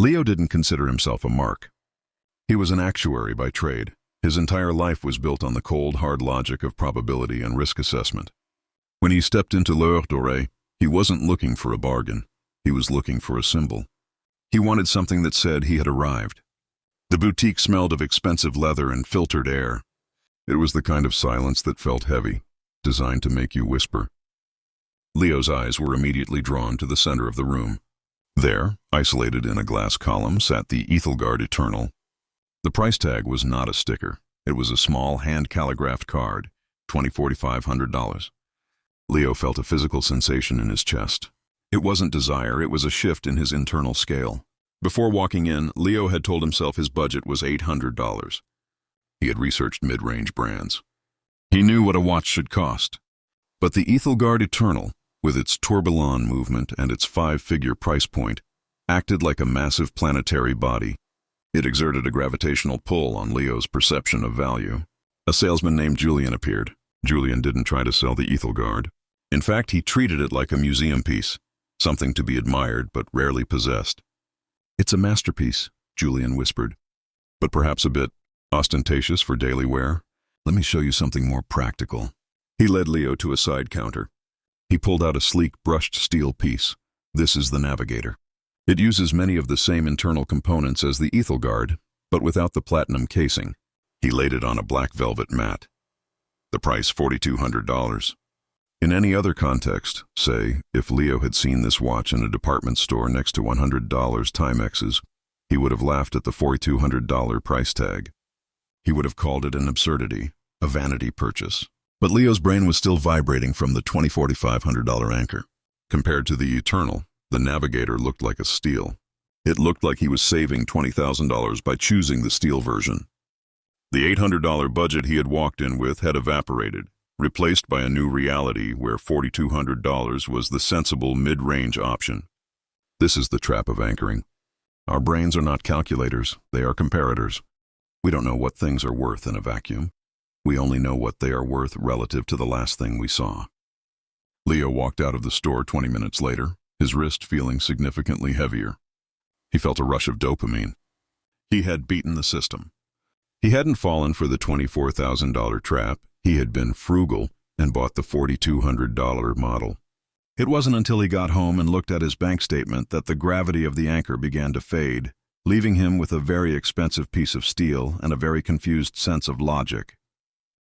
Leo didn't consider himself a mark. He was an actuary by trade. His entire life was built on the cold, hard logic of probability and risk assessment. When he stepped into L'Heure Dorée, he wasn't looking for a bargain. He was looking for a symbol. He wanted something that said he had arrived. The boutique smelled of expensive leather and filtered air. It was the kind of silence that felt heavy, designed to make you whisper. Leo's eyes were immediately drawn to the center of the room. There, isolated in a glass column, sat the Ethelgard Eternal. The price tag was not a sticker. It was a small, hand-calligraphed card, $2,400. Leo felt a physical sensation in his chest. It wasn't desire, it was a shift in his internal scale. Before walking in, Leo had told himself his budget was $800. He had researched mid-range brands. He knew what a watch should cost. But the Ethelgard Eternal, with its tourbillon movement and its 5-figure price point, acted like a massive planetary body. It exerted a gravitational pull on Leo's perception of value. A salesman named Julian appeared. Julian didn't try to sell the Ethelgard. In fact, he treated it like a museum piece, something to be admired but rarely possessed. "It's a masterpiece," Julian whispered, "but perhaps a bit ostentatious for daily wear. Let me show you something more practical." He led Leo to a side counter. He pulled out a sleek, brushed steel piece. "This is the Navigator. It uses many of the same internal components as the Ethelgard, but without the platinum casing." He laid it on a black velvet mat. The price, $4,200. In any other context, say, if Leo had seen this watch in a department store next to $100 Timex's, he would have laughed at the $4,200 price tag. He would have called it an absurdity, a vanity purchase. But Leo's brain was still vibrating from the $4,500 anchor. Compared to the Eternal, the Navigator looked like a steal. It looked like he was saving $20,000 by choosing the steel version. The $800 budget he had walked in with had evaporated, replaced by a new reality where $4,200 was the sensible mid-range option. This is the trap of anchoring. Our brains are not calculators, they are comparators. We don't know what things are worth in a vacuum. We only know what they are worth relative to the last thing we saw. Leo walked out of the store 20 minutes later, his wrist feeling significantly heavier. He felt a rush of dopamine. He had beaten the system. He hadn't fallen for the $24,000 trap. He had been frugal and bought the $4,200 model. It wasn't until he got home and looked at his bank statement that the gravity of the anchor began to fade, leaving him with a very expensive piece of steel and a very confused sense of logic.